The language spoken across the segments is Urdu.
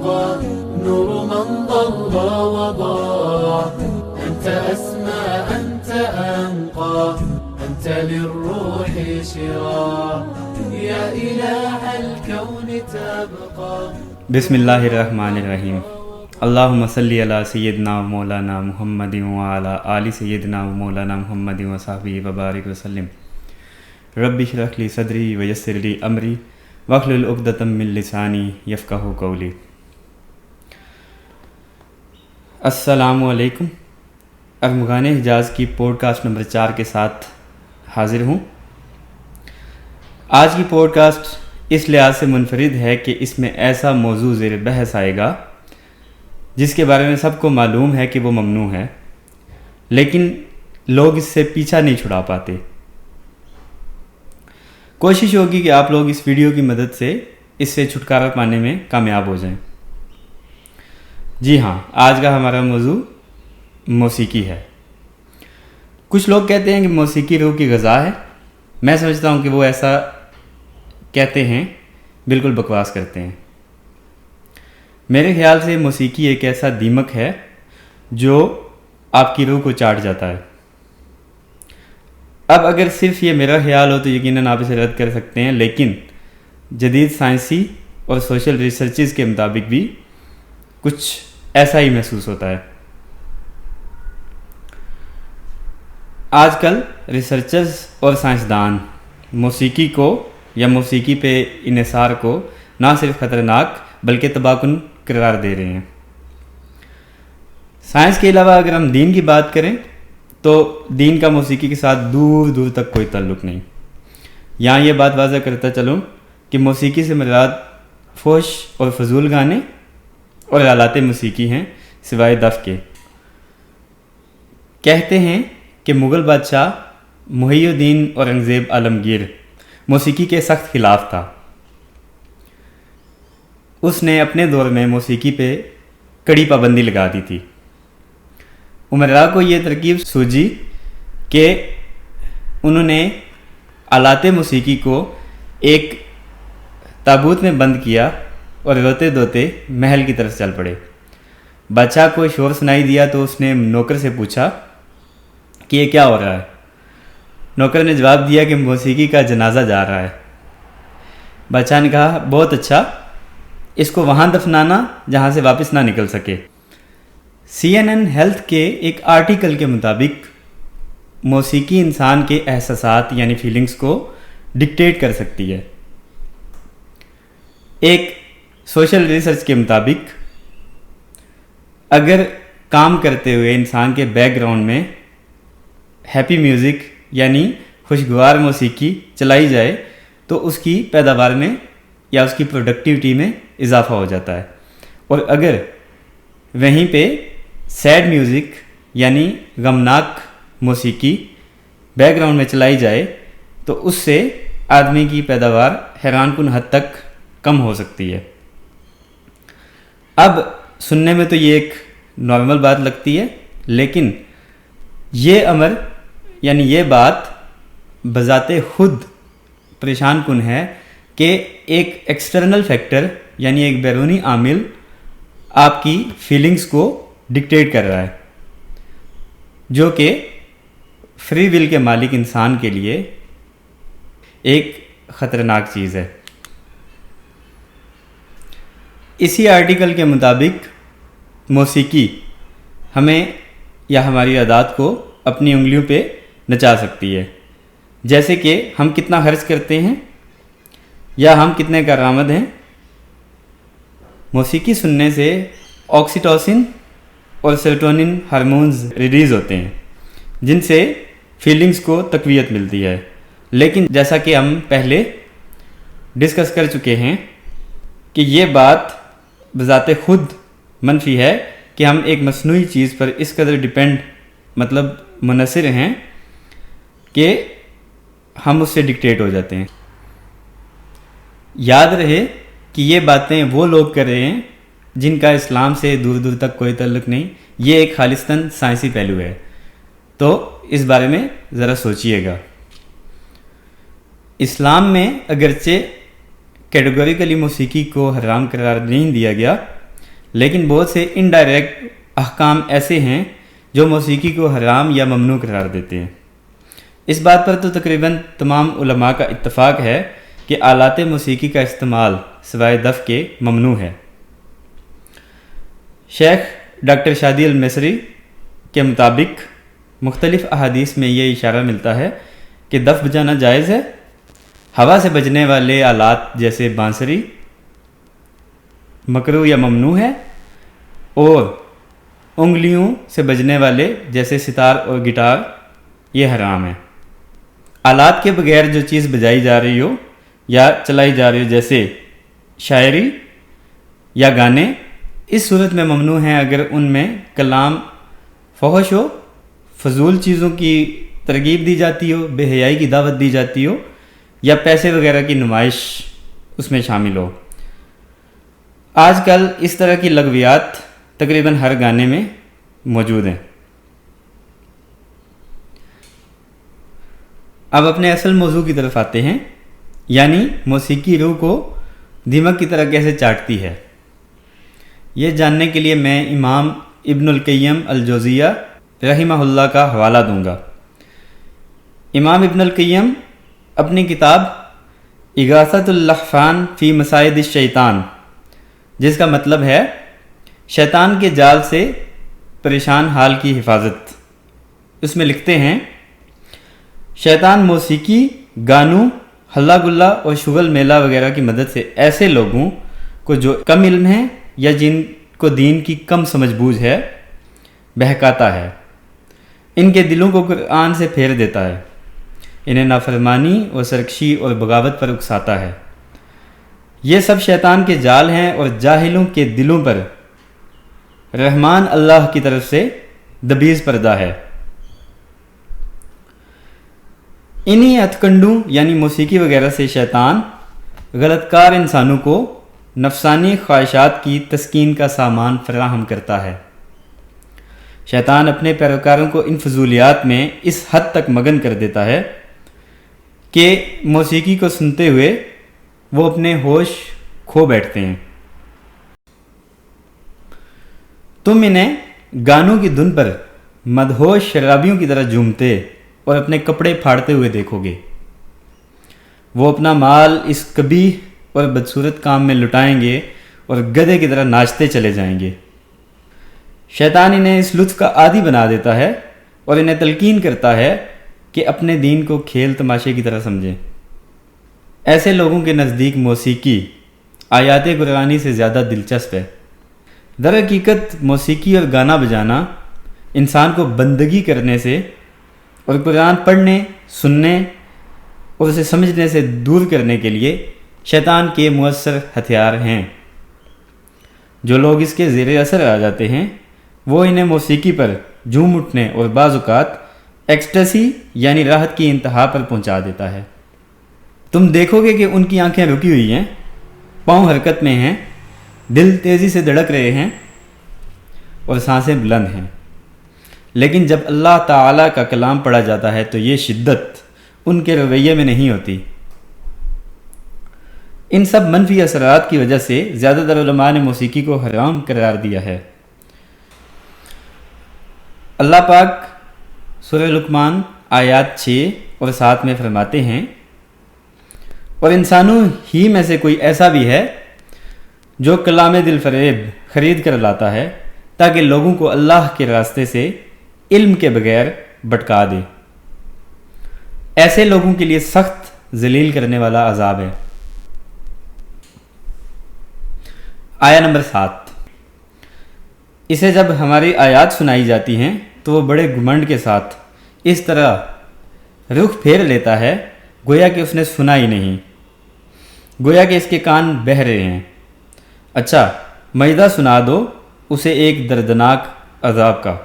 أبقى نور من ضل وضاع أنت أسمى أنت أنقى أنت للروح شراع يا إله الكون تبقى. بسم اللہ الرحمن الرحیم. اللہم صلی علی سیدنا و مولانا محمد وعلی آل سیدنا و مولانا محمد وصحبہ وبارک وسلم. رب اشرح لی صدری ویسر لی امری واحلل عقدۃ من لسانی یفقہوا قولی. السلام علیکم. ارمغان حجاز کی پوڈ کاسٹ نمبر 4 کے ساتھ حاضر ہوں. آج کی پوڈ کاسٹ اس لحاظ سے منفرد ہے کہ اس میں ایسا موضوع زیر بحث آئے گا جس کے بارے میں سب کو معلوم ہے کہ وہ ممنوع ہے، لیکن لوگ اس سے پیچھا نہیں چھڑا پاتے. کوشش ہوگی کہ آپ لوگ اس ویڈیو کی مدد سے اس سے چھٹکارا پانے میں کامیاب ہو جائیں. جی ہاں، آج کا ہمارا موضوع موسیقی ہے. کچھ لوگ کہتے ہیں کہ موسیقی روح کی غذا ہے. میں سمجھتا ہوں کہ وہ ایسا کہتے ہیں، بالکل بکواس کرتے ہیں. میرے خیال سے موسیقی ایک ایسا دیمک ہے جو آپ کی روح کو چاٹ جاتا ہے. اب اگر صرف یہ میرا خیال ہو تو یقیناً آپ اسے رد کر سکتے ہیں، لیکن جدید سائنسی اور سوشل ریسرچز کے مطابق بھی کچھ ایسا ہی محسوس ہوتا ہے. آج کل ریسرچرز اور سائنسدان موسیقی کو یا موسیقی پہ انحصار کو نہ صرف خطرناک بلکہ تباہ کن قرار دے رہے ہیں. سائنس کے علاوہ اگر ہم دین کی بات کریں تو دین کا موسیقی کے ساتھ دور دور تک کوئی تعلق نہیں. یہاں یہ بات واضح کرتا چلوں کہ موسیقی سے مراد فحش اور فضول گانے اور آلات موسیقی ہیں سوائے دف کے. کہتے ہیں کہ مغل بادشاہ محی الدین اورنگزیب عالمگیر موسیقی کے سخت خلاف تھا. اس نے اپنے دور میں موسیقی پہ کڑی پابندی لگا دی تھی. امراء کو یہ ترکیب سوجی کہ انہوں نے آلات موسیقی کو ایک تابوت میں بند کیا اور روتے دھوتے محل کی طرف چل پڑے. بادشاہ کو شور سنائی دیا تو اس نے نوکر سے پوچھا کہ یہ کیا ہو رہا ہے. نوکر نے جواب دیا کہ موسیقی کا جنازہ جا رہا ہے. بادشاہ نے کہا بہت اچھا، اس کو وہاں دفنانا جہاں سے واپس نہ نکل سکے. CNN ہیلتھ کے ایک آرٹیکل کے مطابق موسیقی انسان کے احساسات یعنی فیلنگز کو ڈکٹیٹ کر سکتی ہے. ایک سوشل ریسرچ کے مطابق اگر کام کرتے ہوئے انسان کے بیک گراؤنڈ میں ہیپی میوزک یعنی خوشگوار موسیقی چلائی جائے تو اس کی پیداوار میں یا اس کی پروڈکٹیوٹی میں اضافہ ہو جاتا ہے. اور اگر وہیں پہ سیڈ میوزک یعنی غمناک موسیقی بیک گراؤنڈ میں چلائی جائے تو اس سے آدمی کی پیداوار حیران کن حد تک کم ہو سکتی ہے. اب سننے میں تو یہ ایک نارمل بات لگتی ہے، لیکن یہ امر یعنی یہ بات بذات خود پریشان کن ہے کہ ایک ایکسٹرنل فیکٹر یعنی ایک بیرونی عامل آپ کی فیلنگز کو ڈکٹیٹ کر رہا ہے، جو کہ فری ول کے مالک انسان کے لیے ایک خطرناک چیز ہے. اسی آرٹیکل کے مطابق موسیقی ہمیں یا ہماری عادات کو اپنی انگلیوں پہ نچا سکتی ہے. جیسے کہ ہم کتنا خرچ کرتے ہیں یا ہم کتنے کارآمد ہیں. موسیقی سننے سے آکسیٹوسن اور سیروٹونن ہارمونز ریلیز ہوتے ہیں جن سے فیلنگز کو تقویت ملتی ہے. لیکن جیسا کہ ہم پہلے ڈسکس کر چکے ہیں کہ یہ بات بذات خود منفی ہے کہ ہم ایک مصنوعی چیز پر اس قدر مطلب منحصر ہیں کہ ہم اس سے ڈکٹیٹ ہو جاتے ہیں. یاد رہے کہ یہ باتیں وہ لوگ کر رہے ہیں جن کا اسلام سے دور دور تک کوئی تعلق نہیں. یہ ایک خالصتاً سائنسی پہلو ہے، تو اس بارے میں ذرا سوچئے گا. اسلام میں اگرچہ کیٹیگوریکلی موسیقی کو حرام قرار نہیں دیا گیا، لیکن بہت سے انڈائریکٹ احکام ایسے ہیں جو موسیقی کو حرام یا ممنوع قرار دیتے ہیں۔ اس بات پر تو تقریباً تمام علماء کا اتفاق ہے کہ آلات موسیقی کا استعمال سوائے دف کے ممنوع ہے۔ شیخ ڈاکٹر شادی المصری کے مطابق مختلف احادیث میں یہ اشارہ ملتا ہے کہ دف بجانا جائز ہے، ہوا سے بجنے والے آلات جیسے بانسری مکروہ یا ممنوع ہے، اور انگلیوں سے بجنے والے جیسے ستار اور گٹار یہ حرام ہے۔ آلات کے بغیر جو چیز بجائی جا رہی ہو یا چلائی جا رہی ہو جیسے شاعری یا گانے، اس صورت میں ممنوع ہیں اگر ان میں کلام فحش ہو، فضول چیزوں کی ترغیب دی جاتی ہو، بے حیائی کی دعوت دی جاتی ہو، یا پیسے وغیرہ کی نمائش اس میں شامل ہو۔ آج کل اس طرح کی لغویات تقریباً ہر گانے میں موجود ہیں۔ اب اپنے اصل موضوع کی طرف آتے ہیں، یعنی موسیقی روح کو دیمک کی طرح کیسے چاٹتی ہے۔ یہ جاننے کے لیے میں امام ابن القیم الجوزیہ رحمہ اللہ کا حوالہ دوں گا۔ امام ابن القیم اپنی کتاب اغاثۃ اللحفان فی مصائد الشیطان، جس کا مطلب ہے شیطان کے جال سے پریشان حال کی حفاظت، اس میں لکھتے ہیں شیطان موسیقی، گانوں، ہلا گلا اور شغل میلہ وغیرہ کی مدد سے ایسے لوگوں کو جو کم علم ہیں یا جن کو دین کی کم سمجھ بوجھ ہے بہکاتا ہے، ان کے دلوں کو قرآن سے پھیر دیتا ہے، انہیں نافرمانی اور سرکشی اور بغاوت پر اکساتا ہے۔ یہ سب شیطان کے جال ہیں اور جاہلوں کے دلوں پر رحمان اللہ کی طرف سے دبیز پردہ ہے۔ انہی ہتھ کنڈوں یعنی موسیقی وغیرہ سے شیطان غلط کار انسانوں کو نفسانی خواہشات کی تسکین کا سامان فراہم کرتا ہے۔ شیطان اپنے پیروکاروں کو ان فضولیات میں اس حد تک مگن کر دیتا ہے کہ موسیقی کو سنتے ہوئے وہ اپنے ہوش کھو بیٹھتے ہیں۔ تم انہیں گانوں کی دھن پر مدہوش شرابیوں کی طرح جھومتے اور اپنے کپڑے پھاڑتے ہوئے دیکھو گے۔ وہ اپنا مال اس قبیح اور بدصورت کام میں لٹائیں گے اور گدھے کی طرح ناچتے چلے جائیں گے۔ شیطان انہیں اس لطف کا عادی بنا دیتا ہے اور انہیں تلقین کرتا ہے کہ اپنے دین کو کھیل تماشے کی طرح سمجھیں۔ ایسے لوگوں کے نزدیک موسیقی آیات قرآنی سے زیادہ دلچسپ ہے۔ در حقیقت موسیقی اور گانا بجانا انسان کو بندگی کرنے سے اور قرآن پڑھنے، سننے اور اسے سمجھنے سے دور کرنے کے لیے شیطان کے مؤثر ہتھیار ہیں۔ جو لوگ اس کے زیر اثر آ جاتے ہیں وہ انہیں موسیقی پر جھوم اٹھنے اور بعض اوقات ایکسٹیسی یعنی راحت کی انتہا پر پہنچا دیتا ہے۔ تم دیکھو گے کہ ان کی آنکھیں رکی ہوئی ہیں، پاؤں حرکت میں ہیں، دل تیزی سے دھڑک رہے ہیں اور سانسیں بلند ہیں، لیکن جب اللہ تعالیٰ کا کلام پڑھا جاتا ہے تو یہ شدت ان کے رویے میں نہیں ہوتی۔ ان سب منفی اثرات کی وجہ سے زیادہ تر علماء نے موسیقی کو حرام قرار دیا ہے۔ اللہ پاک سورہ لقمان آیات 6 اور 7 میں فرماتے ہیں، اور انسانوں ہی میں سے کوئی ایسا بھی ہے جو کلام دل فریب خرید کر لاتا ہے تاکہ لوگوں کو اللہ کے راستے سے علم کے بغیر بھٹکا دے۔ ایسے لوگوں کے لیے سخت ذلیل کرنے والا عذاب ہے۔ آیا نمبر 7، اسے جب ہماری آیات سنائی جاتی ہیں تو وہ بڑے گھمنڈ کے ساتھ اس طرح رخ پھیر لیتا ہے گویا کہ اس نے سنا ہی نہیں، گویا کہ اس کے کان بہہ رہے ہیں۔ اچھا مائدہ سنا دو اسے ایک دردناک عذاب کا۔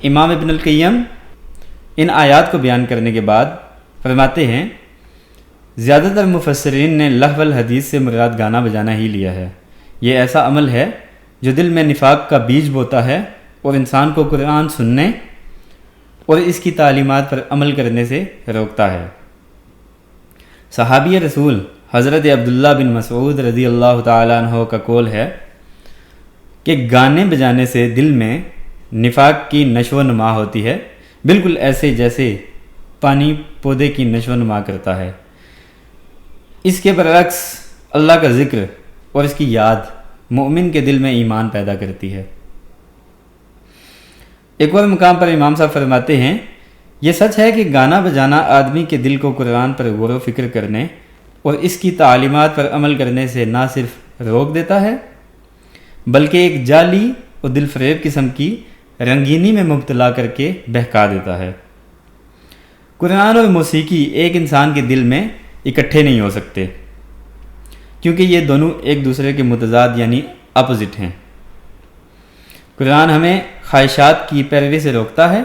امام ابن القیم ان آیات کو بیان کرنے کے بعد فرماتے ہیں، زیادہ تر مفسرین نے لغو الحدیث سے مراد گانا بجانا ہی لیا ہے۔ یہ ایسا عمل ہے جو دل میں نفاق کا بیج بوتا ہے اور انسان کو قرآن سننے اور اس کی تعلیمات پر عمل کرنے سے روکتا ہے۔ صحابی رسول حضرت عبداللہ بن مسعود رضی اللہ تعالیٰ عنہ کا قول ہے کہ گانے بجانے سے دل میں نفاق کی نشو و نما ہوتی ہے، بالکل ایسے جیسے پانی پودے کی نشو و نما کرتا ہے۔ اس کے برعکس اللہ کا ذکر اور اس کی یاد مومن کے دل میں ایمان پیدا کرتی ہے۔ ایک اور مقام پر امام صاحب فرماتے ہیں، یہ سچ ہے کہ گانا بجانا آدمی کے دل کو قرآن پر غور و فکر کرنے اور اس کی تعلیمات پر عمل کرنے سے نہ صرف روک دیتا ہے بلکہ ایک جعلی اور دل فریب قسم کی رنگینی میں مبتلا کر کے بہکا دیتا ہے۔ قرآن اور موسیقی ایک انسان کے دل میں اکٹھے نہیں ہو سکتے کیونکہ یہ دونوں ایک دوسرے کے متضاد یعنی اپوزٹ ہیں۔ قرآن ہمیں خواہشات کی پیروی سے روکتا ہے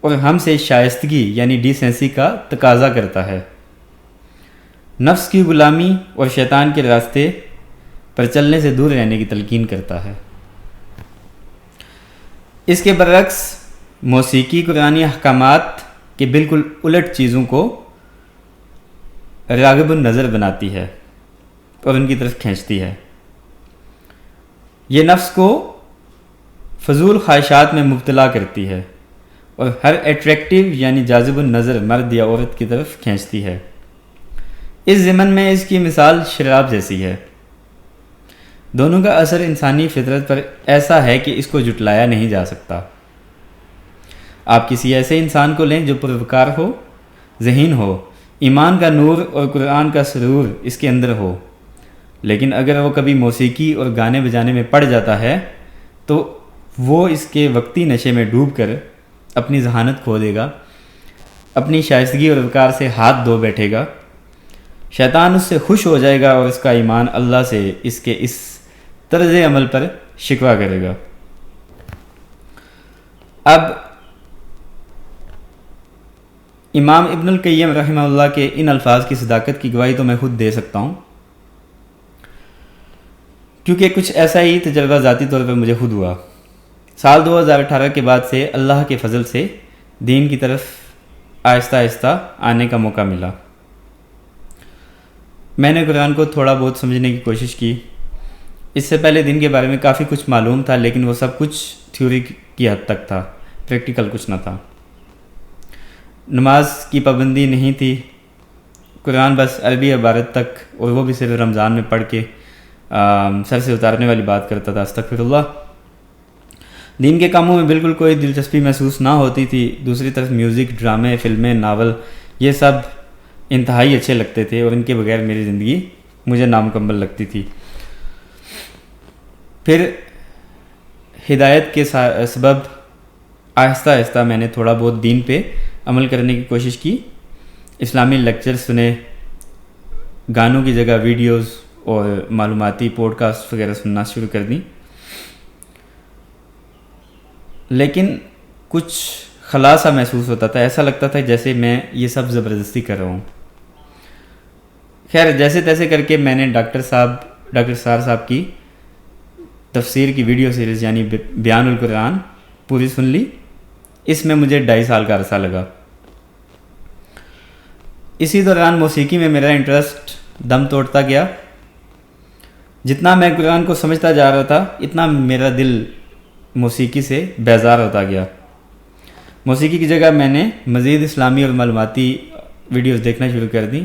اور ہم سے شائستگی یعنی ڈیسنسی کا تقاضا کرتا ہے، نفس کی غلامی اور شیطان کے راستے پر چلنے سے دور رہنے کی تلقین کرتا ہے۔ اس کے برعکس موسیقی قرآنی احکامات کے بالکل الٹ چیزوں کو راغب النظر بناتی ہے اور ان کی طرف کھینچتی ہے۔ یہ نفس کو فضول خواہشات میں مبتلا کرتی ہے اور ہر اٹریکٹیو یعنی جاذب النظر مرد یا عورت کی طرف کھینچتی ہے۔ اس ضمن میں اس کی مثال شراب جیسی ہے۔ دونوں کا اثر انسانی فطرت پر ایسا ہے کہ اس کو جھٹلایا نہیں جا سکتا۔ آپ کسی ایسے انسان کو لیں جو پروکار ہو، ذہین ہو، ایمان کا نور اور قرآن کا سرور اس کے اندر ہو، لیکن اگر وہ کبھی موسیقی اور گانے بجانے میں پڑ جاتا ہے تو وہ اس کے وقتی نشے میں ڈوب کر اپنی ذہانت کھو دے گا، اپنی شائستگی اور وقار سے ہاتھ دھو بیٹھے گا، شیطان اس سے خوش ہو جائے گا اور اس کا ایمان اللہ سے اس کے اس طرز عمل پر شکوہ کرے گا۔ اب امام ابن القیم رحمہ اللہ کے ان الفاظ کی صداقت کی گواہی تو میں خود دے سکتا ہوں، کیونکہ کچھ ایسا ہی تجربہ ذاتی طور پر مجھے خود ہوا۔ سال 2018 کے بعد سے اللہ کے فضل سے دین کی طرف آہستہ آہستہ آنے کا موقع ملا۔ میں نے قرآن کو تھوڑا بہت سمجھنے کی کوشش کی۔ اس سے پہلے دین کے بارے میں کافی کچھ معلوم تھا، لیکن وہ سب کچھ تھیوری کی حد تک تھا، پریکٹیکل کچھ نہ تھا۔ نماز کی پابندی نہیں تھی، قرآن بس عربی عبارت تک، اور وہ بھی صرف رمضان میں پڑھ کے سر سے اتارنے والی بات کرتا تھا، استغفر اللہ۔ دین کے کاموں میں بالکل کوئی دلچسپی محسوس نہ ہوتی تھی۔ دوسری طرف میوزک، ڈرامے، فلمیں، ناول، یہ سب انتہائی اچھے لگتے تھے اور ان کے بغیر میری زندگی مجھے نامکمل لگتی تھی۔ پھر ہدایت کے سبب آہستہ آہستہ میں نے تھوڑا بہت دین پہ عمل کرنے کی کوشش کی، اسلامی لیکچر سنے، گانوں کی جگہ ویڈیوز اور معلوماتی پوڈ کاسٹ وغیرہ سننا شروع کر دیں، لیکن کچھ خلا سا محسوس ہوتا تھا، ایسا لگتا تھا جیسے میں یہ سب زبردستی کر رہا ہوں۔ خیر جیسے تیسے کر کے میں نے ڈاکٹر سار صاحب کی تفسیر کی ویڈیو سیریز یعنی بیان القرآن پوری سن لی۔ اس میں مجھے 2.5 سال کا عرصہ لگا۔ اسی دوران موسیقی میں میرا انٹرسٹ دم توڑتا گیا۔ جتنا میں قرآن کو سمجھتا جا رہا تھا اتنا میرا دل موسیقی سے بیزار ہوتا گیا۔ موسیقی کی جگہ میں نے مزید اسلامی اور معلوماتی ویڈیوز دیکھنا شروع کر دیں۔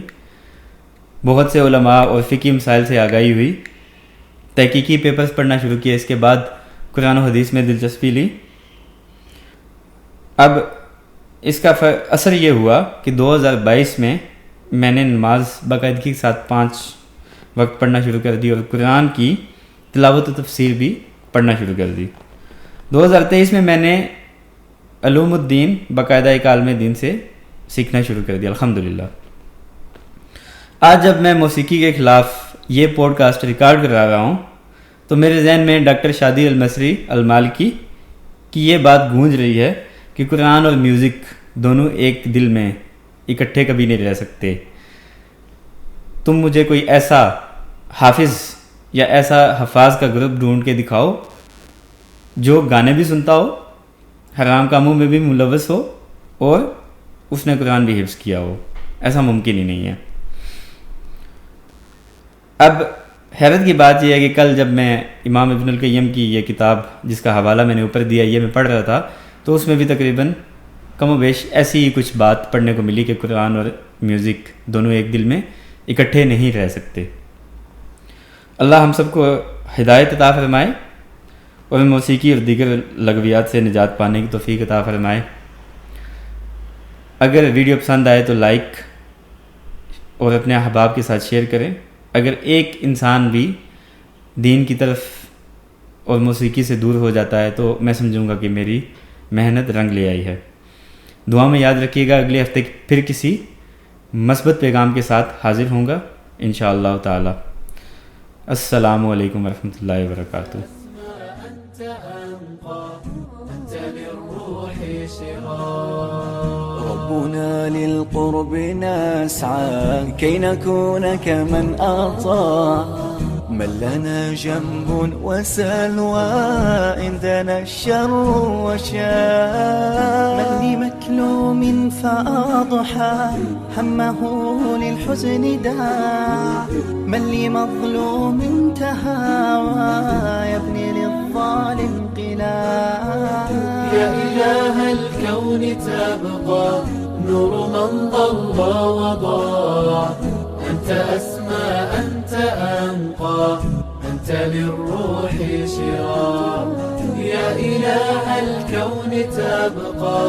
بہت سے علماء اور فقہی مسائل سے آگاہی ہوئی، تحقیقی پیپرز پڑھنا شروع کیا۔ اس کے بعد قرآن و حدیث میں دلچسپی لی۔ اب اس کا اثر یہ ہوا کہ 2022 میں نے نماز باقاعدگی کے ساتھ 5 وقت پڑھنا شروع کر دی اور قرآن کی تلاوت و تفسیر بھی پڑھنا شروع کر دی۔ 2023 میں نے علوم الدین باقاعدہ ایک عالم دین سے سیکھنا شروع کر دیا، الحمدللہ۔ آج جب میں موسیقی کے خلاف یہ پوڈ کاسٹ ریکارڈ کرا رہا ہوں تو میرے ذہن میں ڈاکٹر شادی المصری المالکی کی یہ بات گونج رہی ہے کہ قرآن اور میوزک دونوں ایک دل میں اکٹھے کبھی نہیں رہ سکتے۔ تم مجھے کوئی ایسا حافظ یا ایسا حفاظ کا گروپ ڈھونڈ کے دکھاؤ جو گانے بھی سنتا ہو، حرام کاموں میں بھی ملوث ہو اور اس نے قرآن بھی حفظ کیا ہو۔ ایسا ممکن ہی نہیں ہے۔ اب حیرت کی بات یہ ہے کہ کل جب میں امام ابن القیم کی یہ کتاب جس کا حوالہ میں نے اوپر دیا یہ میں پڑھ رہا تھا تو اس میں بھی تقریباً کم و بیش ایسی ہی کچھ بات پڑھنے کو ملی کہ قرآن اور میوزک دونوں ایک دل میں اکٹھے نہیں رہ سکتے۔ اللہ ہم سب کو ہدایت عطا فرمائے اور موسیقی اور دیگر لغویات سے نجات پانے کی توفیق عطا فرمائے۔ اگر ویڈیو پسند آئے تو لائک اور اپنے احباب کے ساتھ شیئر کریں۔ اگر ایک انسان بھی دین کی طرف اور موسیقی سے دور ہو جاتا ہے تو میں سمجھوں گا کہ میری محنت رنگ لے آئی ہے۔ دعا میں یاد رکھیے گا، اگلے ہفتے پھر کسی مثبت پیغام کے ساتھ حاضر ہوں گا انشاءاللہ تعالی۔ السلام علیکم ورحمۃ اللہ وبرکاتہ۔ ربنا للقرب نسعى كي نكون كمن أطاع، من لنا جنب وسلوى عندنا الشر وشاء، من لمكلوم فأضحى همه للحزن داع، من لمظلوم تهاوى يبني للظالم قلاع. يا إله الكون تبقى نور من ضل وضاع، أنت أسمى أنت أنقى أنت للروح شراع. يا إله الكون تبقى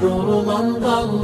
نور من ضل